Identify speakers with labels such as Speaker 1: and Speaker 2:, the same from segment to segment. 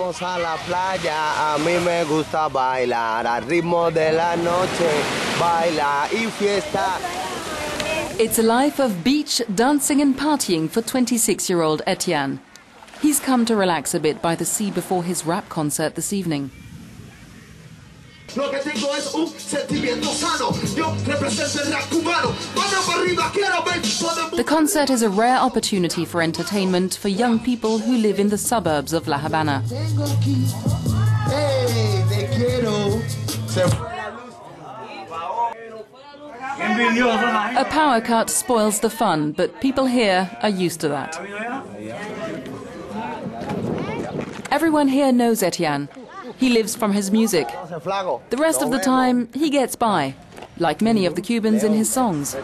Speaker 1: Vamos a la playa, a mí me gusta bailar, al ritmo de la noche, baila y fiesta.
Speaker 2: It's a life of beach, dancing and partying for 26-year-old Etian. He's come to relax a bit by the sea before his rap concert this evening. The concert is a rare opportunity for entertainment for young people who live in the suburbs of La Habana. A power cut spoils the fun, but people here are used to that. Everyone here knows Etian. He lives from his music. The rest of the time, he gets by, like many of the Cubans in his songs.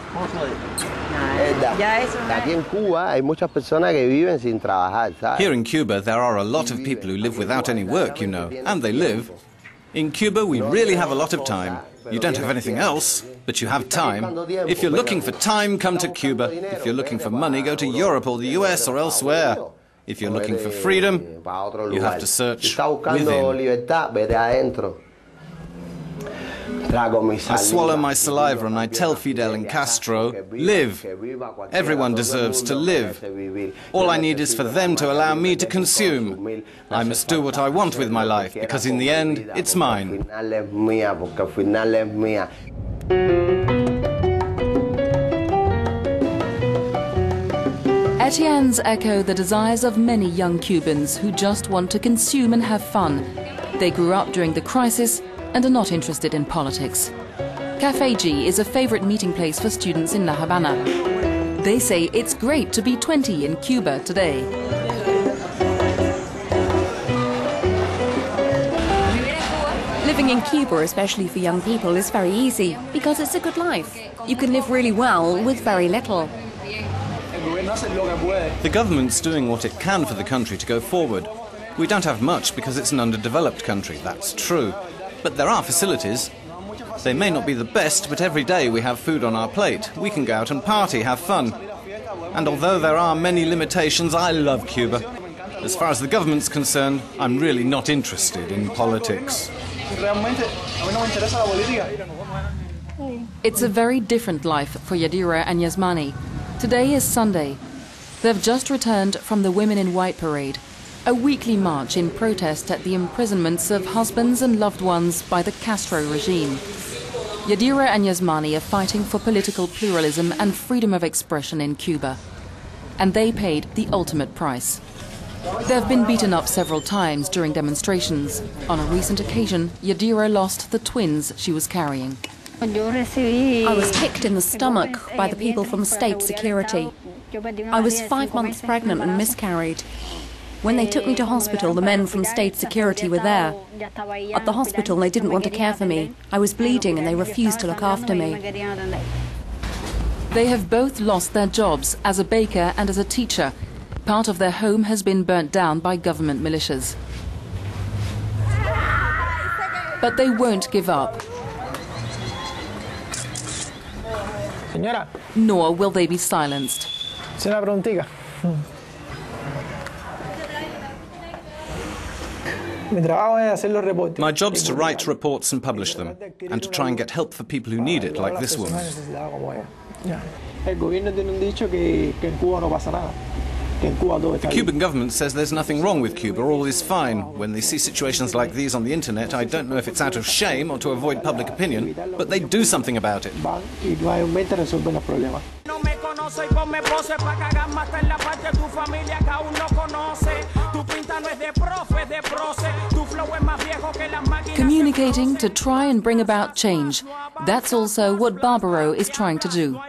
Speaker 3: Here in Cuba, there are a lot of people who live without any work, you know, and they live. In Cuba, we really have a lot of time. You don't have anything else, but you have time. If you're looking for time, come to Cuba. If you're looking for money, go to Europe or the US or elsewhere. If you're looking for freedom, you have to search within. I swallow my saliva and I tell Fidel and Castro, live. Everyone deserves to live. All I need is for them to allow me to consume. I must do what I want with my life, because in the end, it's mine.
Speaker 2: Etien's echo the desires of many young Cubans who just want to consume and have fun. They grew up during the crisis and are not interested in politics. Café G is a favorite meeting place for students in La Habana. They say it's great to be 20 in Cuba today.
Speaker 4: Living in Cuba, especially for young people, is very easy because it's a good life. You can live really well with very little.
Speaker 3: The government's doing what it can for the country to go forward. We don't have much because it's an underdeveloped country, that's true. But there are facilities. They may not be the best, but every day we have food on our plate. We can go out and party, have fun. And although there are many limitations, I love Cuba. As far as the government's concerned, I'm really not interested in politics.
Speaker 2: It's a very different life for Yadira and Yasmani. Today is Sunday. They've just returned from the Women in White parade, a weekly march in protest at the imprisonments of husbands and loved ones by the Castro regime. Yadira and Yasmani are fighting for political pluralism and freedom of expression in Cuba. And they paid the ultimate price. They've been beaten up several times during demonstrations. On a recent occasion, Yadira lost the twins she was carrying.
Speaker 4: I was kicked in the stomach by the people from state security. I was 5 months pregnant and miscarried. When they took me to hospital, the men from state security were there. At the hospital, they didn't want to care for me. I was bleeding and they refused to look after me.
Speaker 2: They have both lost their jobs as a baker and as a teacher. Part of their home has been burnt down by government militias. But they won't give up. Nor will they be silenced.
Speaker 3: My job's to write reports and publish them, and to try and get help for people who need it, like this woman. The Cuban government says there's nothing wrong with Cuba, all is fine. When they see situations like these on the internet, I don't know if it's out of shame or to avoid public opinion, but they do something about it.
Speaker 2: Communicating to try and bring about change. That's also what Barbaro is trying to do.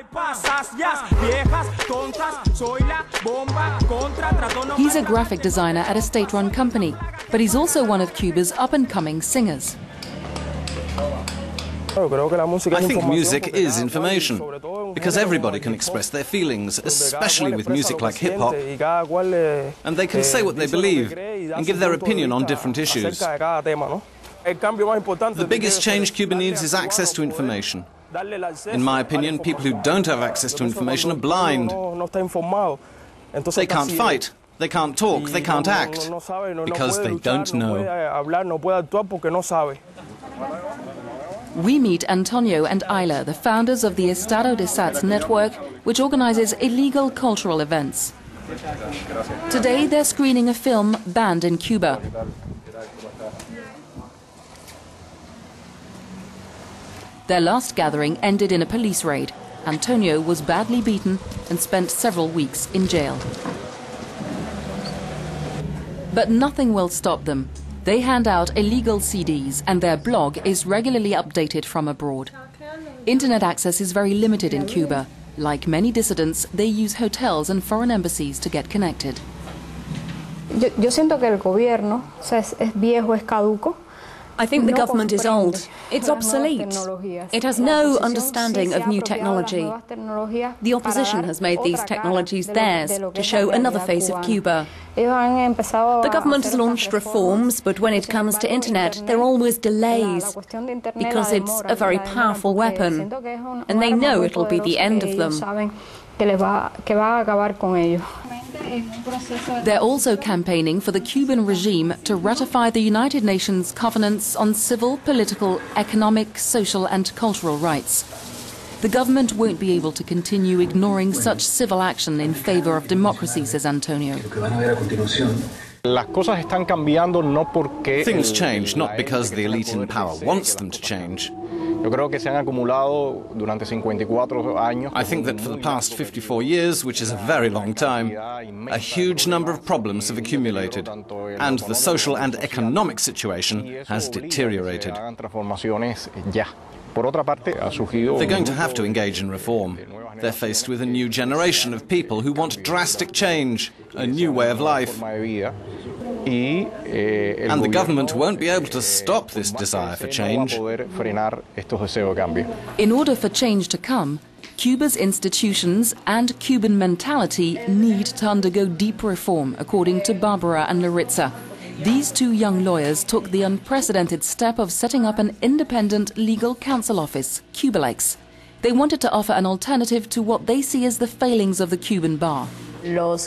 Speaker 2: He's a graphic designer at a state-run company, but he's also one of Cuba's up-and-coming singers.
Speaker 3: I think music is information, because everybody can express their feelings, especially with music like hip-hop, and they can say what they believe and give their opinion on different issues. The biggest change Cuba needs is access to information. In my opinion, people who don't have access to information are blind. They can't fight. They can't talk, they can't act, because they don't know.
Speaker 2: We meet Antonio and Ayla, the founders of the Estado de Sats network, which organizes illegal cultural events. Today they're screening a film banned in Cuba. Their last gathering ended in a police raid. Antonio was badly beaten and spent several weeks in jail. But nothing will stop them. They hand out illegal CDs and their blog is regularly updated from abroad. Internet access is very limited in Cuba. Like many dissidents, they use hotels and foreign embassies to get connected.
Speaker 5: Yo siento que el gobierno es viejo, es caduco.
Speaker 4: I think the government is old. It's obsolete. It has no understanding of new technology. The opposition has made these technologies theirs to show another face of Cuba. The government has launched reforms, but when it comes to internet, there are always delays, because it's a very powerful weapon, and they know it'll be the end of them.
Speaker 2: They're also campaigning for the Cuban regime to ratify the United Nations covenants on civil, political, economic, social and cultural rights. The government won't be able to continue ignoring such civil action in favor of democracy, says Antonio.
Speaker 3: Things change not because the elite in power wants them to change. I think that for the past 54 years, which is a very long time, a huge number of problems have accumulated, and the social and economic situation has deteriorated. They're going to have to engage in reform. They're faced with a new generation of people who want drastic change, a new way of life. And the government won't be able to stop this desire for change.
Speaker 2: In order for change to come, Cuba's institutions and Cuban mentality need to undergo deep reform, according to Barbara and Laritza. These two young lawyers took the unprecedented step of setting up an independent legal counsel office, Cubalex. They wanted to offer an alternative to what they see as the failings of the Cuban bar.
Speaker 4: Law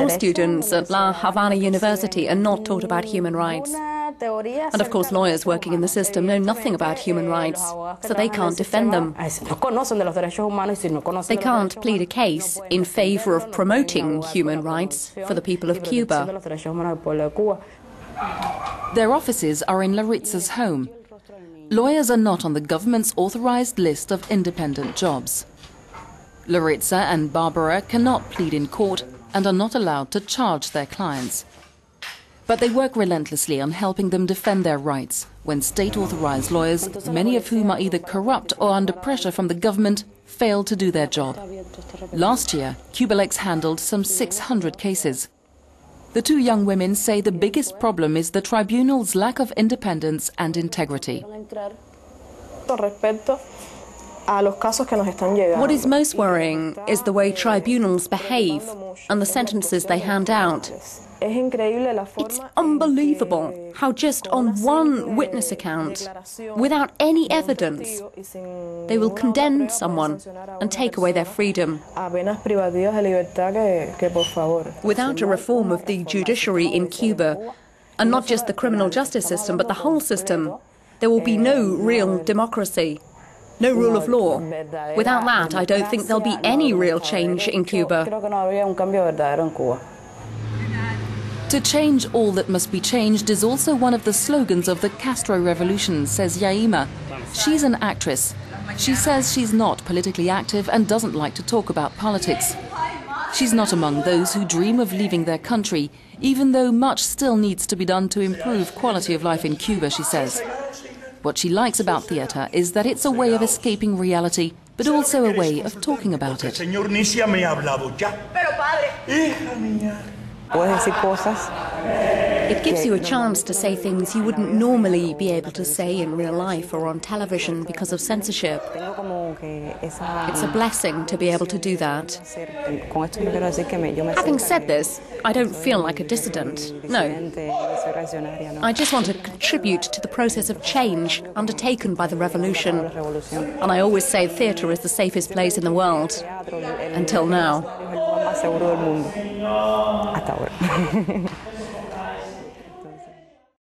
Speaker 4: students at La Havana University are not taught about human rights. And of course lawyers working in the system know nothing about human rights, so they can't defend them. They can't plead a case in favor of promoting human rights for the people of Cuba.
Speaker 2: Their offices are in Laritza's home. Lawyers are not on the government's authorized list of independent jobs. Laritza and Barbara cannot plead in court and are not allowed to charge their clients. But they work relentlessly on helping them defend their rights when state-authorized lawyers, many of whom are either corrupt or under pressure from the government, fail to do their job. Last year, Cubalex handled some 600 cases. The two young women say the biggest problem is the tribunal's lack of independence and integrity.
Speaker 4: What is most worrying is the way tribunals behave and the sentences they hand out. It's unbelievable how just on one witness account, without any evidence, they will condemn someone and take away their freedom. Without a reform of the judiciary in Cuba, and not just the criminal justice system, but the whole system, there will be no real democracy. No rule of law. Without that, I don't think there'll be any real change in Cuba.
Speaker 2: To change all that must be changed is also one of the slogans of the Castro Revolution, says Yaima. She's an actress. She says she's not politically active and doesn't like to talk about politics. She's not among those who dream of leaving their country, even though much still needs to be done to improve quality of life in Cuba, she says. What she likes about theatre is that it's a way of escaping reality, but also a way of talking about it.
Speaker 4: It gives you a chance to say things you wouldn't normally be able to say in real life or on television because of censorship. It's a blessing to be able to do that. Having said this, I don't feel like a dissident, no. I just want to contribute to the process of change undertaken by the revolution. And I always say theatre is the safest place in the world, until now.
Speaker 6: más seguro del mundo. Hasta ahora.